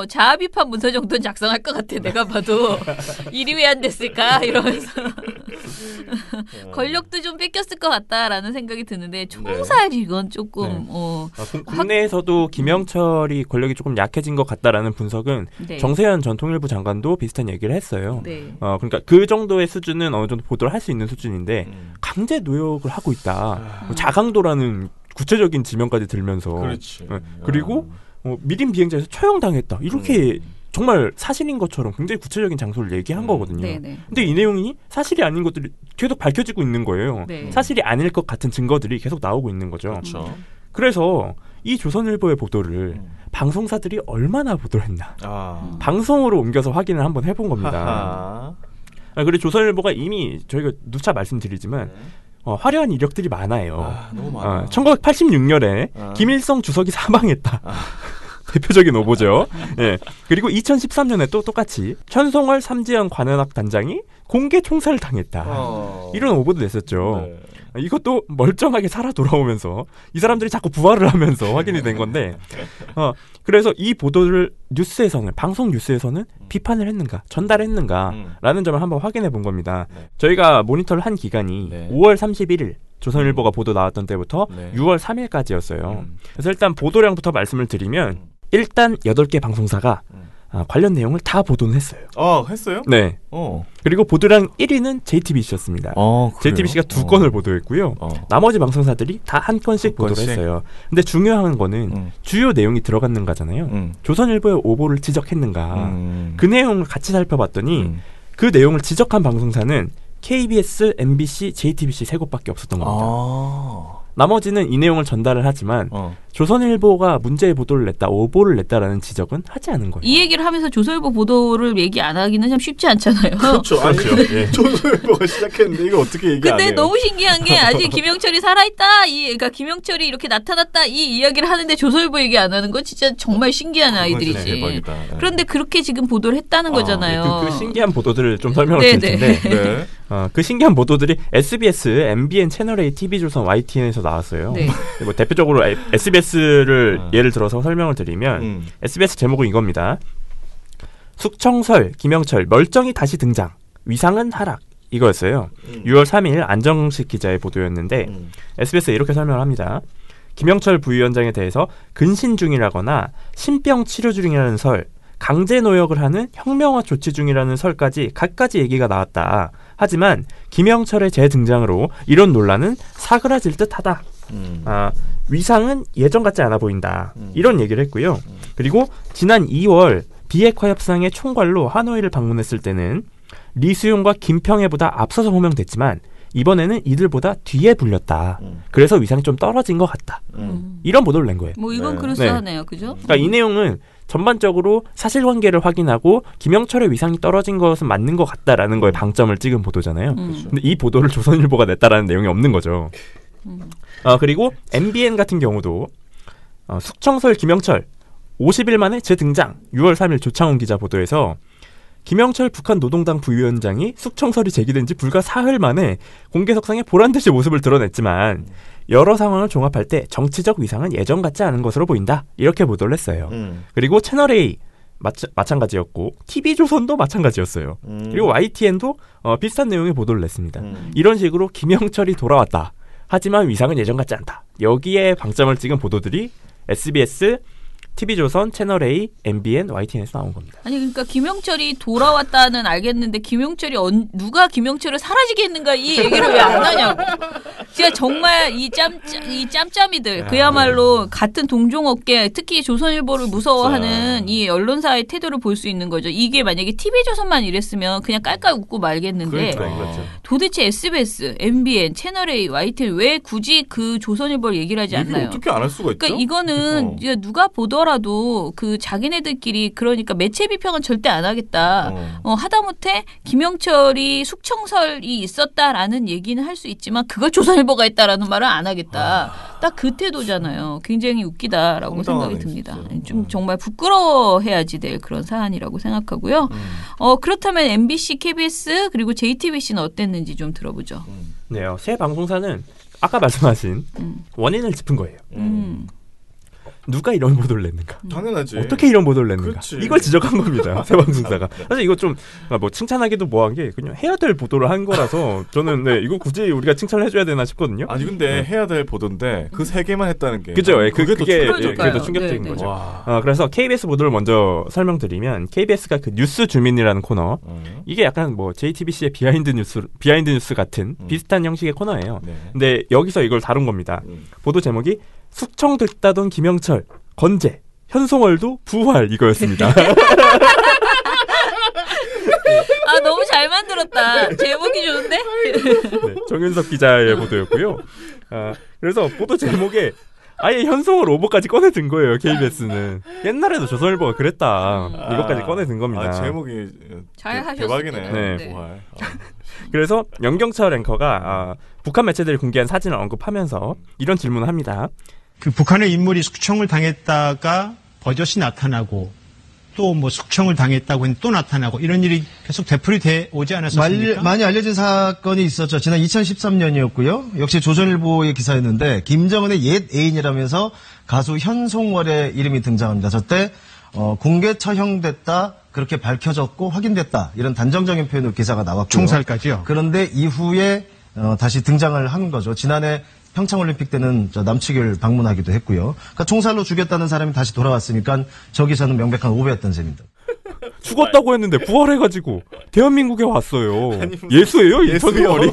자아 비판 문서 정도는 작성할 것 같아. 내가 봐도 일이 왜 안 됐을까 이러면서 권력도 좀 뺏겼을 것 같다라는 생각이 드는데 총살 이건 조금 국내에서도 김영철이 권력이 조금 약해진 것 같다라는 분석은 정세현 전 통일부 장관도 비슷한 얘기를 했어요. 그러니까 그 정도의 수준은 어느 정도 보도를 할 수 있는 수준인데 강제 노역을 하고 있다. 자강도라는 구체적인 지명까지 들면서 그렇지. 그리고 미림 비행자에서 처형당했다. 이렇게 정말 사실인 것처럼 굉장히 구체적인 장소를 얘기한 거거든요. 네네. 근데 이 내용이 사실이 아닌 것들이 계속 밝혀지고 있는 거예요. 네. 사실이 아닐 것 같은 증거들이 계속 나오고 있는 거죠. 그렇죠. 그래서 이 조선일보의 보도를 방송사들이 얼마나 보도를 했나. 방송으로 옮겨서 확인을 한번 해본 겁니다. 그리고 조선일보가 이미 저희가 누차 말씀드리지만 화려한 이력들이 많아요. 너무 많아. 1986년에 김일성 주석이 사망했다. 대표적인 오보죠. 예. 그리고 2013년에 또 똑같이 천송월 삼지연 관현악 단장이 공개 총살을 당했다. 이런 오보도 냈었죠. 네. 이것도 멀쩡하게 살아 돌아오면서 이 사람들이 자꾸 부활을 하면서 확인이 된 건데 그래서 이 보도를 뉴스에서는 방송 뉴스에서는 비판을 했는가 전달했는가라는 점을 한번 확인해 본 겁니다. 저희가 모니터를 한 기간이 5월 31일 조선일보가 보도 나왔던 때부터 6월 3일까지였어요. 그래서 일단 보도량부터 말씀을 드리면 일단 8개 방송사가 관련 내용을 다 보도는 했어요. 했어요? 네. 그리고 보도량 1위는 JTBC였습니다. JTBC가 2건을 보도했고요. 나머지 방송사들이 다 한 건씩 보도를 했어요. 근데 중요한 거는 주요 내용이 들어갔는가잖아요. 조선일보의 오보를 지적했는가. 그 내용을 같이 살펴봤더니 그 내용을 지적한 방송사는 KBS, MBC, JTBC 3곳밖에 없었던 겁니다. 나머지는 이 내용을 전달을 하지만 조선일보가 문제의 보도를 냈다, 오보를 냈다라는 지적은 하지 않은 거예요. 이 얘기를 하면서 조선일보 보도를 얘기 안 하기는 참 쉽지 않잖아요. 그렇죠. 조선일보가 시작했는데 이거 어떻게 얘기 안 해요? 근데 너무 신기한 게 아직 김영철이 살아있다, 그러니까 김영철이 이렇게 나타났다 이 이야기를 하는데 조선일보 얘기 안 하는 건 진짜 정말 신기한 아이들이지. 대박이다. 그런데 그렇게 지금 보도를 했다는 거잖아요. 그 신기한 보도들을 좀 설명을 드릴 텐데 그 신기한 보도들이 SBS, MBN, 채널A, TV조선, YTN에서 나왔어요. 뭐 대표적으로 SBS를 예를 들어서 설명을 드리면 SBS 제목은 이겁니다. 숙청설, 김영철, 멀쩡히 다시 등장. 위상은 하락. 이거였어요. 6월 3일 안정식 기자의 보도였는데 SBS에 이렇게 설명을 합니다. 김영철 부위원장에 대해서 근신 중이라거나 신병 치료 중이라는 설, 강제 노역을 하는 혁명화 조치 중이라는 설까지 갖가지 얘기가 나왔다. 하지만 김영철의 재등장으로 이런 논란은 사그라질 듯하다. 위상은 예전 같지 않아 보인다. 이런 얘기를 했고요. 그리고 지난 2월 비핵화 협상의 총괄로 하노이를 방문했을 때는 리수용과 김평해보다 앞서서 호명됐지만 이번에는 이들보다 뒤에 불렸다. 그래서 위상이 좀 떨어진 것 같다. 이런 보도를 낸 거예요. 뭐 이건 네. 그럴싸하네요. 그죠? 그러니까 이 내용은 전반적으로 사실관계를 확인하고 김영철의 위상이 떨어진 것은 맞는 것 같다라는 거에 방점을 찍은 보도잖아요. 근데 이 보도를 조선일보가 냈다라는 내용이 없는 거죠. 그리고 MBN 같은 경우도 숙청설 김영철 50일 만에 재등장. 6월 3일 조창훈 기자 보도에서 김영철 북한 노동당 부위원장이 숙청설이 제기된 지 불과 사흘 만에 공개석상에 보란듯이 모습을 드러냈지만 여러 상황을 종합할 때 정치적 위상은 예전 같지 않은 것으로 보인다. 이렇게 보도를 했어요. 그리고 채널A 마찬가지였고 TV조선도 마찬가지였어요. 그리고 YTN도 비슷한 내용의 보도를 냈습니다. 이런 식으로 김영철이 돌아왔다. 하지만 위상은 예전 같지 않다. 여기에 방점을 찍은 보도들이 SBS, TV조선, 채널A, MBN, YTN에서 나온 겁니다. 아니 그러니까 김영철이 돌아왔다는 알겠는데 김영철이 누가 김영철을 사라지게 했는가 이 얘기를 왜 안 하냐고. 진짜 정말 이 짬짬이들 그야말로 같은 동종업계 특히 조선일보를 무서워하는 이 언론사의 태도를 볼 수 있는 거죠. 이게 만약에 TV조선만 이랬으면 그냥 깔깔 웃고 말겠는데 그렇죠. 도대체 SBS, MBN, 채널A, YTN 왜 굳이 그 조선일보를 얘기를 하지 않나요? 어떻게 안 할 수가 있죠? 그러니까 이거는 누가 보더라도 그 자기네들끼리 그러니까 매체 비평은 절대 안 하겠다. 하다못해 김영철이 숙청설이 있었다라는 얘기는 할 수 있지만 그걸 조선일보가 했다라는 말은 안 하겠다. 딱 그 태도잖아요. 굉장히 웃기다라고 생각이 듭니다. 좀 정말 부끄러워해야지 될 그런 사안이라고 생각하고요. 그렇다면 MBC, KBS 그리고 JTBC는 어땠는지 좀 들어보죠. 네, 새 방송사는 아까 말씀하신 원인을 짚은 거예요. 누가 이런 보도를 냈는가? 당연하지. 어떻게 이런 보도를 냈는가? 그렇지. 이걸 지적한 겁니다. 새 방송사가. 사실 이거 좀 뭐 칭찬하기도 뭐한 게 그냥 해야 될 보도를 한 거라서 저는 이거 굳이 우리가 칭찬을 해줘야 되나 싶거든요. 아니 근데 해야 될 보도인데 그 세 개만 했다는 게 그죠? 그게 충격적이니까요. 더 충격적인 네, 거죠. 와. 그래서 KBS 보도를 먼저 설명드리면 KBS가 그 뉴스 주민이라는 코너 이게 약간 뭐 JTBC의 비하인드 뉴스 같은 비슷한 형식의 코너예요. 네. 근데 여기서 이걸 다룬 겁니다. 보도 제목이 숙청됐다던 김영철 건재 현송월도 부활 이거였습니다. 아 너무 잘 만들었다. 제목이 좋은데? 네, 정윤석 기자의 보도였고요. 그래서 보도 제목에 아예 현송월 오보까지 꺼내든 거예요. KBS는 옛날에도 조선일보가 그랬다. 이것까지 꺼내든 겁니다. 제목이 잘 하셨습니다. 대박이네. 네. 부활. 그래서 연경철 앵커가 북한 매체들이 공개한 사진을 언급하면서 이런 질문을 합니다. 그 북한의 인물이 숙청을 당했다가 버젓이 나타나고 또 뭐 숙청을 당했다고 했는데 또 나타나고 이런 일이 계속 되풀이돼 오지 않았습니까? 많이 알려진 사건이 있었죠. 지난 2013년이었고요. 역시 조선일보의 기사였는데 김정은의 옛 애인이라면서 가수 현송월의 이름이 등장합니다. 저때 공개 처형됐다 그렇게 밝혀졌고 확인됐다 이런 단정적인 표현으로 기사가 나왔고요. 총살까지요. 그런데 이후에 다시 등장을 한 거죠. 지난해 평창올림픽 때는 남측을 방문하기도 했고요. 그러니까 총살로 죽였다는 사람이 다시 돌아왔으니까 저 기사는 명백한 오해였던 셈입니다. 죽었다고 했는데 부활해가지고 대한민국에 왔어요. 예수예요? 이 현송월이?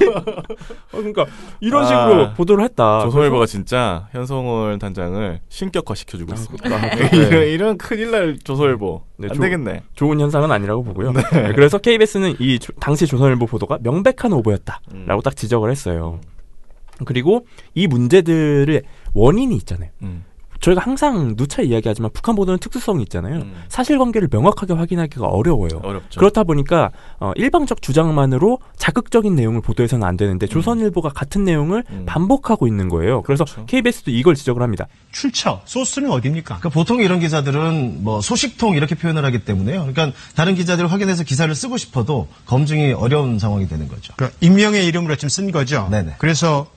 그러니까 이런 식으로 보도를 했다. 조선일보가 진짜 현송월 단장을 신격화 시켜주고 있습니다. 네. 이런 큰일날 조선일보 안 되겠네. 좋은 현상은 아니라고 보고요. 네, 그래서 KBS는 이 당시 조선일보 보도가 명백한 오보였다라고 딱 지적을 했어요. 그리고 이 문제들의 원인이 있잖아요. 저희가 항상 누차 이야기하지만 북한 보도는 특수성이 있잖아요. 사실관계를 명확하게 확인하기가 어려워요. 어렵죠. 그렇다 보니까 일방적 주장만으로 자극적인 내용을 보도해서는 안 되는데 조선일보가 같은 내용을 반복하고 있는 거예요. 그래서 그렇죠. KBS도 이걸 지적을 합니다. 출처, 소스는 어디입니까? 그러니까 보통 이런 기사들은 뭐 소식통 이렇게 표현을 하기 때문에요. 그러니까 다른 기자들을 확인해서 기사를 쓰고 싶어도 검증이 어려운 상황이 되는 거죠. 그러니까 임명의 이름으로 지금 쓴 거죠. 네네. 그래서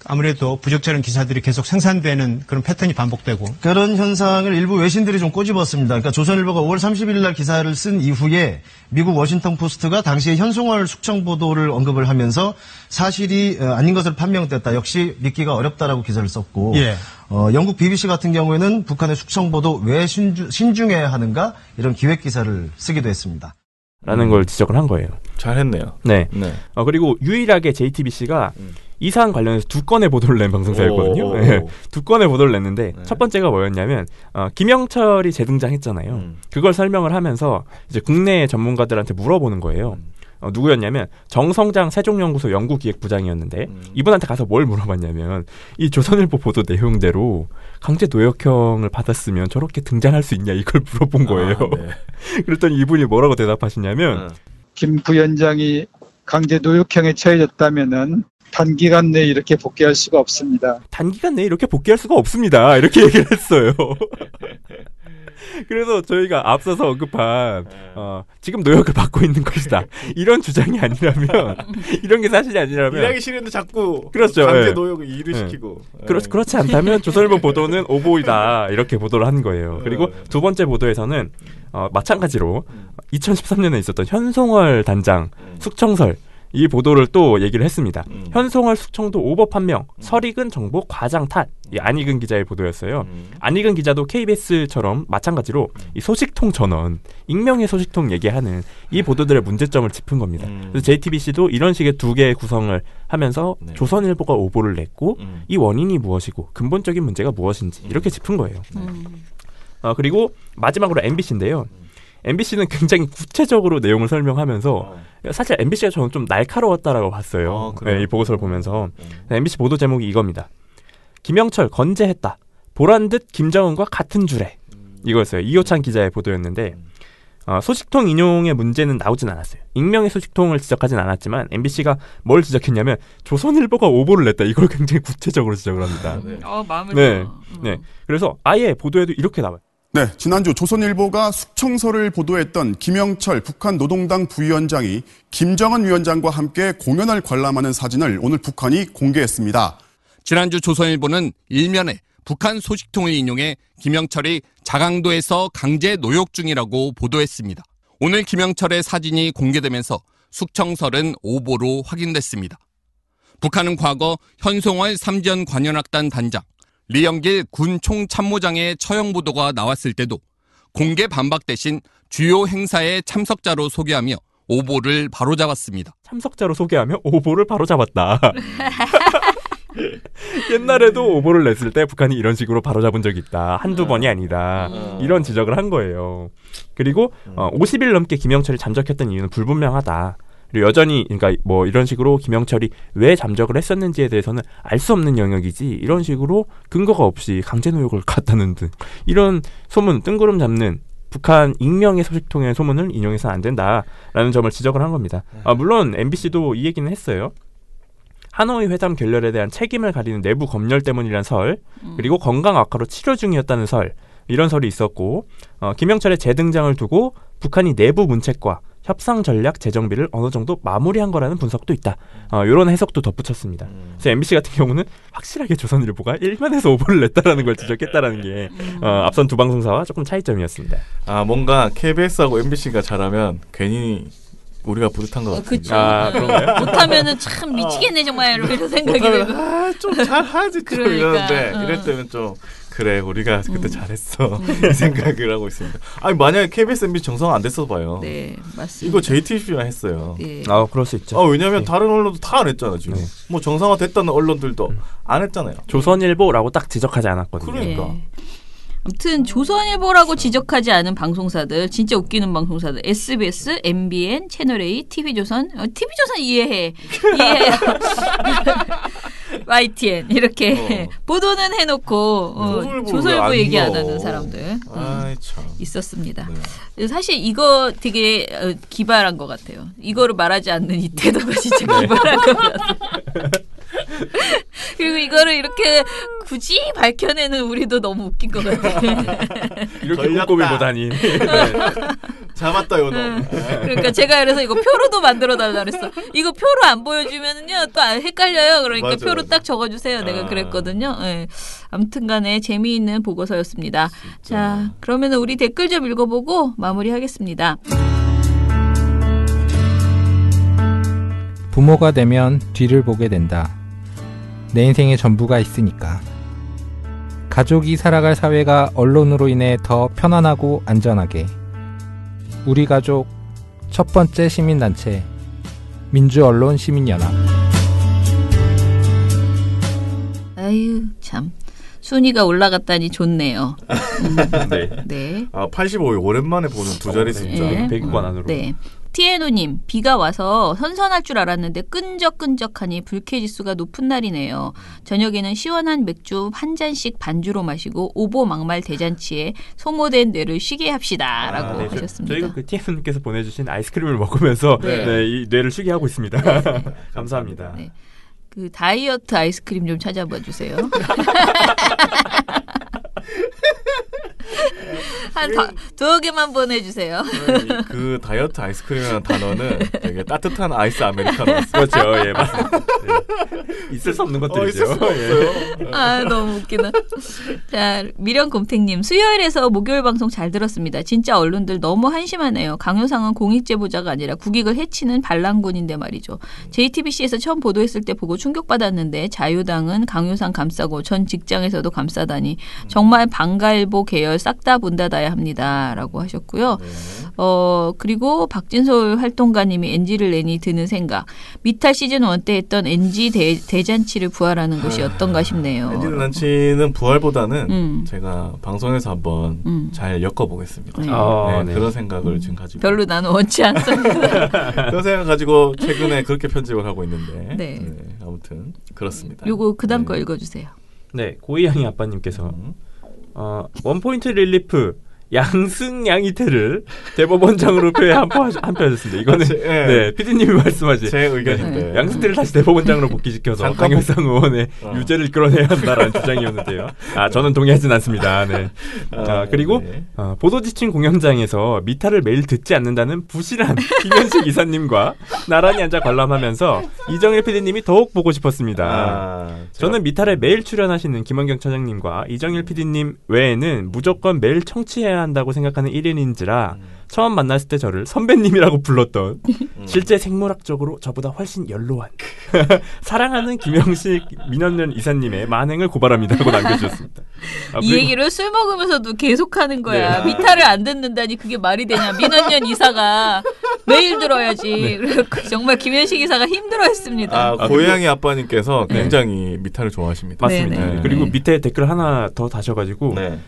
아무래도 부적절한 기사들이 계속 생산되는 그런 패턴이 반복되고. 그런 현상을 일부 외신들이 좀 꼬집었습니다. 그러니까 조선일보가 5월 30일 날 기사를 쓴 이후에 미국 워싱턴 포스트가 당시에 현송월 숙청 보도를 언급을 하면서 사실이 아닌 것으로 판명됐다. 역시 믿기가 어렵다라고 기사를 썼고 예. 영국 BBC 같은 경우에는 북한의 숙청 보도 왜 신중해야 하는가 이런 기획 기사를 쓰기도 했습니다. 라는 걸 지적을 한 거예요. 잘했네요. 네. 네. 그리고 유일하게 JTBC가 이 사안 관련해서 2건의 보도를 낸 방송사였거든요. 네. 2건의 보도를 냈는데 첫 번째가 뭐였냐면 김영철이 재등장했잖아요. 그걸 설명을 하면서 이제 국내 전문가들한테 물어보는 거예요. 누구였냐면 정성장 세종연구소 연구기획부장이었는데 이분한테 가서 뭘 물어봤냐면 이 조선일보 보도 내용대로 강제 노역형을 받았으면 저렇게 등장할 수 있냐 이걸 물어본 거예요. 네. 그랬더니 이분이 뭐라고 대답하시냐면 김 부위원장이 강제 노역형에 처해졌다면은 단기간 내에 이렇게 복귀할 수가 없습니다. 단기간 내에 이렇게 복귀할 수가 없습니다. 이렇게 얘기를 했어요. 그래서 저희가 앞서서 언급한 지금 노역을 받고 있는 것이다. 이런 주장이 아니라면 이런 게 사실이 아니라면 일하기 싫은데 자꾸 그렇죠. 강제 네. 노역을 일을 시키고 그렇지 않다면 조선일보 보도는 오보이다 이렇게 보도를 한 거예요. 그리고 두 번째 보도에서는 마찬가지로 2013년에 있었던 현송월 단장 숙청설 이 보도를 또 얘기를 했습니다. 현송월 숙청도 오법 판명, 설익은 정보 과장 탓. 이 안익은 기자의 보도였어요. 안익은 기자도 KBS처럼 마찬가지로 이 소식통 전원, 익명의 소식통 얘기하는 이 보도들의 문제점을 짚은 겁니다. 그래서 JTBC도 이런 식의 두 개의 구성을 하면서 조선일보가 오보를 냈고 이 원인이 무엇이고 근본적인 문제가 무엇인지 이렇게 짚은 거예요. 그리고 마지막으로 MBC인데요. MBC는 굉장히 구체적으로 내용을 설명하면서 사실 MBC가 저는 좀 날카로웠다라고 봤어요. 네, 이 보고서를 보면서. MBC 보도 제목이 이겁니다. 김영철 건재했다. 보란 듯 김정은과 같은 줄에. 이거였어요. 이호찬 기자의 보도였는데 소식통 인용의 문제는 나오진 않았어요. 익명의 소식통을 지적하진 않았지만 MBC가 뭘 지적했냐면 조선일보가 오보를 냈다. 이걸 굉장히 구체적으로 지적을 합니다. 마음을 네. 그래서 아예 보도에도 이렇게 나와요. 네, 지난주 조선일보가 숙청설을 보도했던 김영철 북한 노동당 부위원장이 김정은 위원장과 함께 공연을 관람하는 사진을 오늘 북한이 공개했습니다. 지난주 조선일보는 일면에 북한 소식통을 인용해 김영철이 자강도에서 강제 노역 중이라고 보도했습니다. 오늘 김영철의 사진이 공개되면서 숙청설은 오보로 확인됐습니다. 북한은 과거 현송월 삼전 관현악단 단장, 리영길 군 총참모장의 처형 보도가 나왔을 때도 공개 반박 대신 주요 행사에 참석자로 소개하며 오보를 바로잡았습니다. 참석자로 소개하며 오보를 바로잡았다. 옛날에도 오보를 냈을 때 북한이 이런 식으로 바로잡은 적이 있다. 한두 번이 아니다. 이런 지적을 한 거예요. 그리고 50일 넘게 김영철이 잠적했던 이유는 불분명하다. 그리고 여전히 그러니까 뭐 이런 식으로 김영철이 왜 잠적을 했었는지에 대해서는 알 수 없는 영역이지 이런 식으로 근거가 없이 강제노역을 갔다는 등 이런 소문 뜬구름 잡는 북한 익명의 소식통의 소문을 인용해서는 안 된다라는 점을 지적을 한 겁니다. 물론 MBC도 이 얘기는 했어요. 하노이 회담 결렬에 대한 책임을 가리는 내부 검열 때문이란 설, 그리고 건강 악화로 치료 중이었다는 설, 이런 설이 있었고 김영철의 재등장을 두고 북한이 내부 문책과 협상 전략 재정비를 어느 정도 마무리한 거라는 분석도 있다. 이런 해석도 덧붙였습니다. 그래서 MBC 같은 경우는 확실하게 조선일보가 일면에서 오보를 냈다라는 걸 지적했다라는 게 앞선 두 방송사와 조금 차이점이었습니다. 뭔가 KBS하고 MBC가 잘하면 괜히 우리가 뿌듯한 것 같아요. 그런가요? 못하면은 참 미치겠네 정말 이런 생각이 들고. 좀 잘하지 또 이러는데 이럴 때는 좀 그래 우리가 그때 잘했어 이 생각을 하고 있습니다. 아니 만약에 KBS, MBC 정상 안 됐어 봐요. 네 맞습니다. 이거 JTBC만 했어요. 네. 그럴 수 있죠. 왜냐하면 다른 언론도 다 안 했잖아 지금. 네. 뭐 정상화 됐다는 언론들도 안 했잖아요. 조선일보라고 딱 지적하지 않았거든요. 그러니까. 네. 아무튼 조선일보라고 지적하지 않은 방송사들 진짜 웃기는 방송사들 SBS, MBN, 채널A, TV조선 TV조선 이해해 YTN 이렇게 보도는 해놓고 조선일보 얘기 안 하는 사람들 참. 있었습니다. 네. 사실 이거 되게 기발한 것 같아요. 이거를 말하지 않는 이 태도가 진짜 기발한 것 같아요. 그리고 이거를 이렇게 굳이 밝혀내는 우리도 너무 웃긴 것 같아요. 이렇게 꼼꼼히 보다니. 잡았다 이거 너무. 그러니까 제가 그래서 이거 표로도 만들어 달라 그랬어. 이거 표로 안 보여주면은요 또 헷갈려요. 그러니까 맞아, 표로 맞아. 딱 적어주세요. 내가 그랬거든요. 네. 아무튼간에 재미있는 보고서였습니다. 자, 그러면 우리 댓글 좀 읽어보고 마무리하겠습니다. 부모가 되면 뒤를 보게 된다. 내 인생의 전부가 있으니까. 가족이 살아갈 사회가 언론으로 인해 더 편안하고 안전하게. 우리 가족 첫 번째 시민단체 민주언론 시민연합. 아유 참 순위가 올라갔다니 좋네요. 네. 네. 85위 오랜만에 보는 두 자리 숫자. 네. 100위권 안으로. 네. 티에노님, 비가 와서 선선할 줄 알았는데 끈적끈적하니 불쾌지수가 높은 날이네요. 저녁에는 시원한 맥주 한 잔씩 반주로 마시고 오보 막말 대잔치에 소모된 뇌를 쉬게 합시다라고 네. 하셨습니다. 저희가 그 TM님께서 보내주신 아이스크림을 먹으면서 네. 이 뇌를 쉬게 하고 있습니다. 감사합니다. 네. 그 다이어트 아이스크림 좀 찾아봐 주세요. 한 두어 개만 보내주세요. 그 다이어트 아이스크림이라는 단어는 되게 따뜻한 아이스 아메리카노. 그렇죠. 예, 맞습니다. 네. 있을 수 없는 것들이죠. 있을 수가 없어요. 아 너무 웃기다. 자 미련곰탱님 수요일에서 목요일 방송 잘 들었습니다. 진짜 언론들 너무 한심하네요. 강효상은 공익제보자가 아니라 국익을 해치는 반란군인데 말이죠. JTBC에서 처음 보도했을 때 보고 충격받았는데 자유당은 강효상 감싸고 전 직장에서도 감싸다니 정말 방가일보 계열 싹 다 문닫아야 합니다라고 하셨고요. 네. 그리고 박진솔 활동가님이 NG를 내니 드는 생각. 미탈 시즌 1 때 했던 NG 대잔치를 부활하는 것이 어떤가 싶네요. NG 대잔치는 부활보다는 제가 방송에서 한번 잘 엮어보겠습니다. 네. 네. 그런 생각을 지금 가지고. 별로 나는 원치 않습니다. 그런 생각 가지고 최근에 그렇게 편집을 하고 있는데. 네. 아무튼 그렇습니다. 요거 그다음 거 읽어주세요. 네, 고이양이 아빠님께서 원포인트 릴리프 양승양이태를 대법원장으로 한표하셨습니다. 이거는 네, PD님이 말씀하신 제 의견인데 네, 양승태를 다시 대법원장으로 복귀시켜서 강효상 의원의 유죄를 끌어내야 한다라는 주장이었는데요. 저는 동의하진 않습니다. 네. 그리고 네. 보도지침 공연장에서 미타를 매일 듣지 않는다는 부실한 김현식 이사님과 나란히 앉아 관람하면서 이정일 PD님이 더욱 보고 싶었습니다. 저는 미타를 매일 출연하시는 김원경 차장님과 이정일 PD님 외에는 무조건 매일 청취해야 한다고 생각하는 1인인지라 처음 만났을 때 저를 선배님이라고 불렀던 실제 생물학적으로 저보다 훨씬 연로한 사랑하는 김영식 민원연 이사님의 만행을 고발합니다라고 남겨주셨습니다. 이 얘기를 술 먹으면서도 계속하는 거야. 네. 미타를 안 듣는다니 그게 말이 되냐. 민원연 이사가 매일 들어야지. 네. 정말 김현식 이사가 힘들어했습니다. 고양이 아빠님께서 굉장히 미타를 좋아하십니다. 맞습니다. 네네. 그리고 밑에 댓글 하나 더 다셔가지고 네.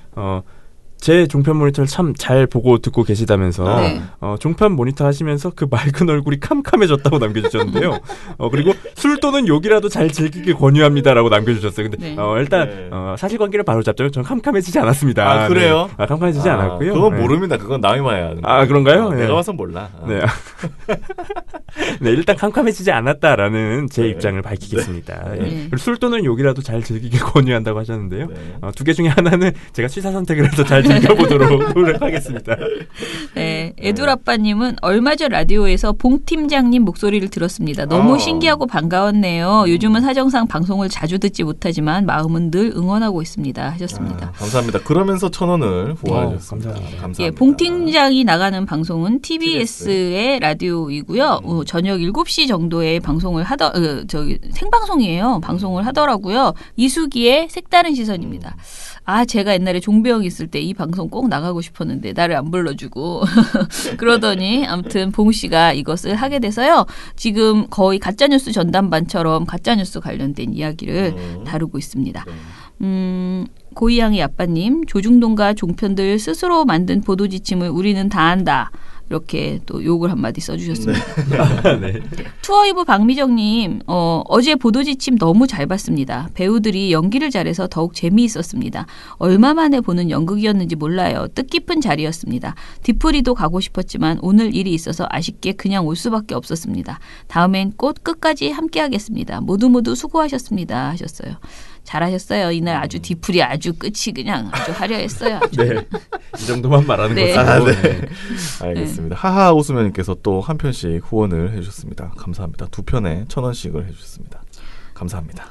제 종편 모니터를 참 잘 보고 듣고 계시다면서 네. 종편 모니터 하시면서 그 맑은 얼굴이 캄캄해졌다고 남겨주셨는데요. 그리고 술 또는 욕이라도 잘 즐기길 권유합니다라고 남겨주셨어요. 근데 네. 일단 사실관계를 바로잡자면 저는 캄캄해지지 않았습니다. 그래요? 네. 캄캄해지지 않았고요. 그건 네. 모릅니다. 그건 남이 봐야. 그런가요? 네. 내가 봐서 몰라. 네. 네, 일단 캄캄해지지 않았다라는 제 네. 입장을 밝히겠습니다. 네. 예. 네. 그리고 술 또는 욕이라도 잘 즐기길 권유한다고 하셨는데요. 네. 두 개 중에 하나는 제가 취사 선택을 해서 잘 즐겨보도록 노력하겠습니다. 네, 애둘 아빠님은 얼마 전 라디오에서 봉 팀장님 목소리를 들었습니다. 너무 신기하고 반가웠네요. 요즘은 사정상 방송을 자주 듣지 못하지만 마음은 늘 응원하고 있습니다. 하셨습니다. 감사합니다. 그러면서 1,000원을 후원해 주셨습니다. 감사합니다. 예, 봉 팀장이 나가는 방송은 TBS의 라디오이고요. 저녁 7시 정도에 방송을 생방송이에요. 방송을 하더라고요. 이수기의 색다른 시선입니다. 제가 옛날에 종병 있을 때 이 방송 꼭 나가고 싶었는데 나를 안 불러주고 그러더니 아무튼 봉 씨가 이것을 하게 돼서요. 지금 거의 가짜뉴스 전담반처럼 가짜뉴스 관련된 이야기를 다루고 있습니다. 고이양이 아빠님, 조중동과 종편들 스스로 만든 보도 지침을 우리는 다 안다. 이렇게 또 욕을 한마디 써주셨습니다. 네. 투어이브 박미정님, 어제 보도지침 너무 잘 봤습니다. 배우들이 연기를 잘해서 더욱 재미있었습니다. 얼마 만에 보는 연극이었는지 몰라요. 뜻깊은 자리였습니다. 뒤풀이도 가고 싶었지만 오늘 일이 있어서 아쉽게 그냥 올 수밖에 없었습니다. 다음엔 꼭 끝까지 함께하겠습니다. 모두 수고하셨습니다. 하셨어요. 잘하셨어요. 이날 아주 뒤풀이 아주 끝이 그냥 아주 화려했어요. 아주. 네. 이 정도만 말하는 네. 것으로. 네. 알겠습니다. 하하 오수면님께서 또 한 편씩 후원을 해주셨습니다. 감사합니다. 2편에 1,000원씩을 해주셨습니다. 감사합니다.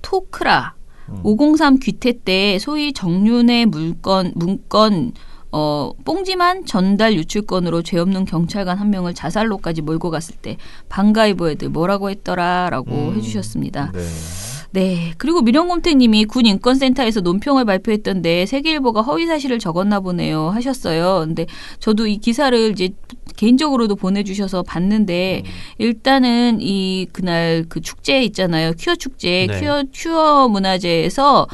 토크라 503 귀태 때 소위 정윤의 문건 뽕지만 전달 유출건으로 죄 없는 경찰관 한 명을 자살로까지 몰고 갔을 때 방가이보 애들 뭐라고 했더라라고 해주셨습니다. 네. 네. 그리고 민영곰탱님이 군인권센터에서 논평을 발표했던데 세계일보가 허위 사실을 적었나 보네요 하셨어요. 근데 저도 이 기사를 이제 개인적으로도 보내주셔서 봤는데 일단은 그날 그 축제 있잖아요. 퀴어 축제, 네. 퀴어 문화제에서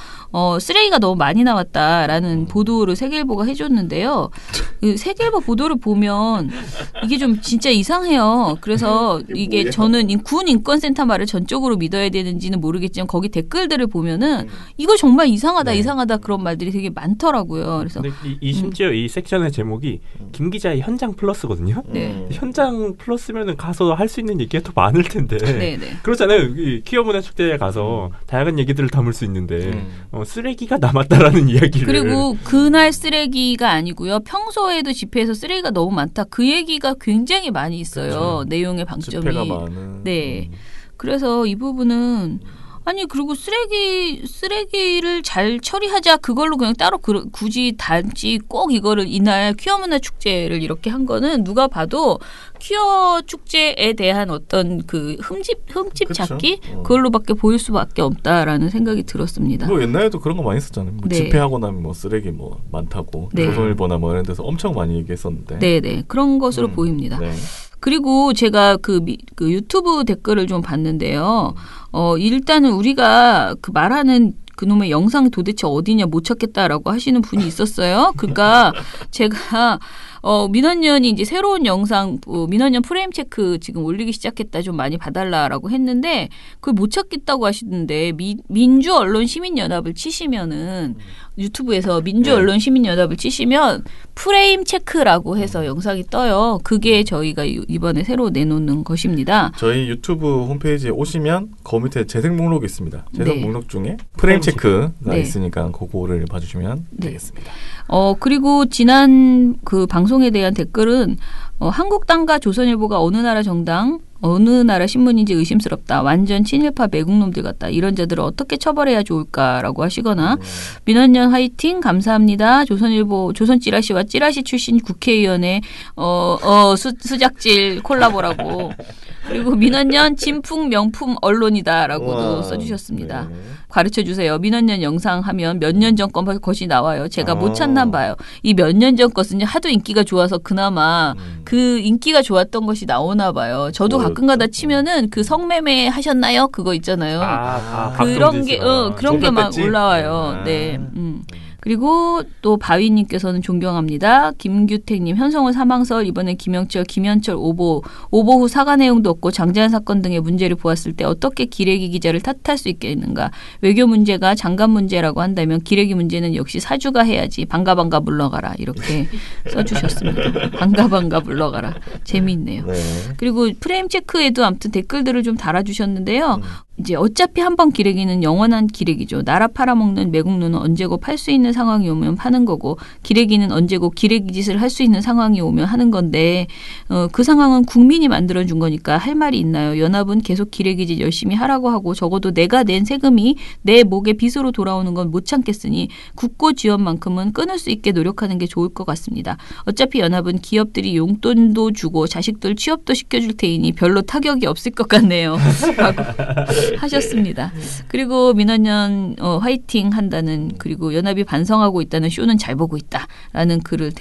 쓰레기가 너무 많이 나왔다라는 보도를 세계일보가 해줬는데요. 그 세계일보 보도를 보면 이게 좀 진짜 이상해요. 그래서 이게 저는 군 인권센터 말을 전적으로 믿어야 되는지는 모르겠지만 거기 댓글들을 보면은 이거 정말 이상하다, 이상하다 그런 말들이 되게 많더라고요. 그래서 근데 심지어 이 섹션의 제목이 김 기자의 현장 플러스거든요. 네. 현장 플러스면은 가서 할 수 있는 얘기가 더 많을 텐데. 네. 그렇잖아요. 이 퀴어 문화 축제에 가서 다양한 얘기들을 담을 수 있는데 쓰레기가 남았다라는 이야기를. 그리고 그날 쓰레기가 아니고요. 평소에도 집회에서 쓰레기가 너무 많다. 그 얘기가 굉장히 많이 있어요. 그렇죠. 내용의 방점이. 집회가 많은. 네. 그래서 이 부분은 아니 그리고 쓰레기를 잘 처리하자 그걸로 그냥 따로 굳이 단지 꼭 이거를 이날 퀴어 문화 축제를 이렇게 한 거는 누가 봐도 퀴어 축제에 대한 어떤 그 흠집 그쵸? 찾기 그걸로밖에 보일 수밖에 없다라는 생각이 들었습니다. 뭐 옛날에도 그런 거 많이 했었잖아요. 뭐 네. 집회하고 나면 뭐 쓰레기 뭐 많다고 네. 조선일보나 뭐 이런 데서 엄청 많이 얘기했었는데. 네네 그런 것으로 보입니다. 네. 그리고 제가 그 유튜브 댓글을 좀 봤는데요. 일단은 우리가 그 말하는 그놈의 영상 도대체 어디냐 못 찾겠다라고 하시는 분이 있었어요. 그러니까 제가 민원연이 이제 새로운 영상 민원연 프레임 체크 지금 올리기 시작했다 좀 많이 봐달라라고 했는데 그걸 못 찾겠다고 하시는데 민주언론시민연합을 치시면은 유튜브에서 민주언론시민연합을 치시면 프레임 체크라고 해서 영상이 떠요. 그게 저희가 이번에 새로 내놓는 것입니다. 저희 유튜브 홈페이지에 오시면 그 밑에 재생 목록이 있습니다. 재생 네. 목록 중에 프레임 체크가 네. 있으니까 그거를 봐주시면 네. 되겠습니다. 그리고 지난 그 방송에 대한 댓글은 한국당과 조선일보가 어느 나라 정당, 어느 나라 신문인지 의심스럽다. 완전 친일파 매국놈들 같다. 이런 자들을 어떻게 처벌해야 좋을까라고 하시거나 민원연 화이팅 감사합니다. 조선일보 조선 찌라시와 찌라시 출신 국회의원의 수작질 콜라보라고. 그리고 민원연 진풍 명품 언론이다라고도 써주셨습니다. 네. 가르쳐주세요. 민원연 영상 하면 몇 년 전 것이 나와요. 제가 못 찾나 봐요. 이 몇 년 전 것은 하도 인기가 좋아서 그나마 그 인기가 좋았던 것이 나오나 봐요. 저도 가끔가다 치면은 그 성매매 하셨나요? 그거 있잖아요. 그런 게 막 올라와요. 네. 그리고 또 바위님께서는 존경합니다. 김규택님 현성월 사망설 이번에 김현철 오보 후 사과 내용도 없고 장제한 사건 등의 문제를 보았을 때 어떻게 기레기 기자를 탓할 수 있겠는가. 외교 문제가 장관 문제라고 한다면 기레기 문제는 역시 사주가 해야지. 반가 물러가라 이렇게 써주셨습니다. 반가 물러가라. 재미있네요. 네. 그리고 프레임 체크에도 아무튼 댓글들을 좀 달아주셨는데요. 이제 어차피 한 번 기레기는 영원한 기레기죠. 나라 팔아먹는 매국노는 언제고 팔 수 있는 상황이 오면 파는 거고 기레기는 언제고 기레기 짓을 할 수 있는 상황이 오면 하는 건데 그 상황은 국민이 만들어준 거니까 할 말이 있나요? 연합은 계속 기레기 짓 열심히 하라고 하고 적어도 내가 낸 세금이 내 목에 빚으로 돌아오는 건 못 참겠으니 국고 지원만큼은 끊을 수 있게 노력하는 게 좋을 것 같습니다. 어차피 연합은 기업들이 용돈도 주고 자식들 취업도 시켜줄 테이니 별로 타격이 없을 것 같네요. 하셨습니다. 그리고 민원연 화이팅 한다는 그리고 연합이 반성하고 있다는 쇼는 잘 보고 있다라는 글을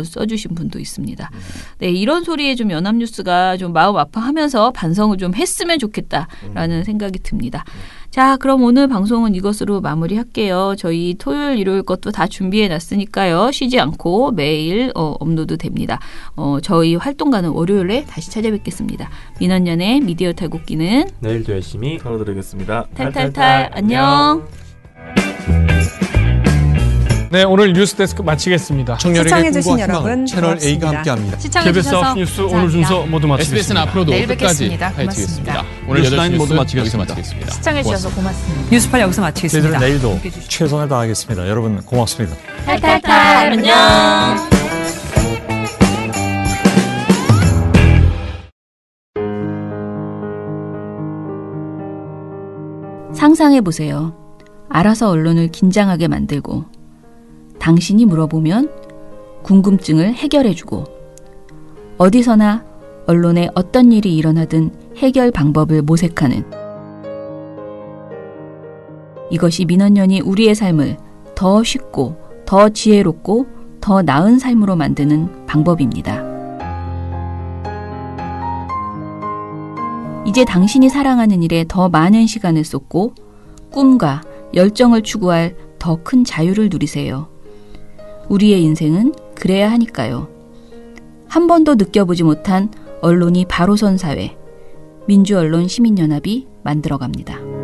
써주신 분도 있습니다. 네, 이런 소리에 좀 연합뉴스가 좀 마음 아파하면서 반성을 좀 했으면 좋겠다라는 생각이 듭니다. 자, 그럼 오늘 방송은 이것으로 마무리할게요. 저희 토요일, 일요일 것도 다 준비해놨으니까요. 쉬지 않고 매일 업로드 됩니다. 저희 활동가는 월요일에 다시 찾아뵙겠습니다. 민원연의 미디어 탈곡기는 내일도 열심히 털어드리겠습니다. 탈탈탈 안녕. 네, 오늘 뉴스데스크 마치겠습니다. 시청해주신 여러분 채널 A가 고맙습니다. 함께합니다. KBS 9시 뉴스 오늘 순서 모두 마치겠습니다. SBS는 앞으로도 내일 끝까지 뵙겠습니다. 파헤치겠습니다. 고맙습니다. 오늘 8시 모두 뉴스 마치겠습니다. 여기서 마치겠습니다. 시청해주셔서 고맙습니다. 뉴스팔 여기서 마치겠습니다. 저희들은 내일도 최선을 다하겠습니다. 여러분 고맙습니다. 탈탈탈 안녕. 상상해보세요. 알아서 언론을 긴장하게 만들고 당신이 물어보면 궁금증을 해결해주고 어디서나 언론에 어떤 일이 일어나든 해결 방법을 모색하는 이것이 민원연이 우리의 삶을 더 쉽고 더 지혜롭고 더 나은 삶으로 만드는 방법입니다. 이제 당신이 사랑하는 일에 더 많은 시간을 쏟고 꿈과 열정을 추구할 더 큰 자유를 누리세요. 우리의 인생은 그래야 하니까요. 한 번도 느껴보지 못한 언론이 바로 선 사회, 민주언론 시민연합이 만들어갑니다.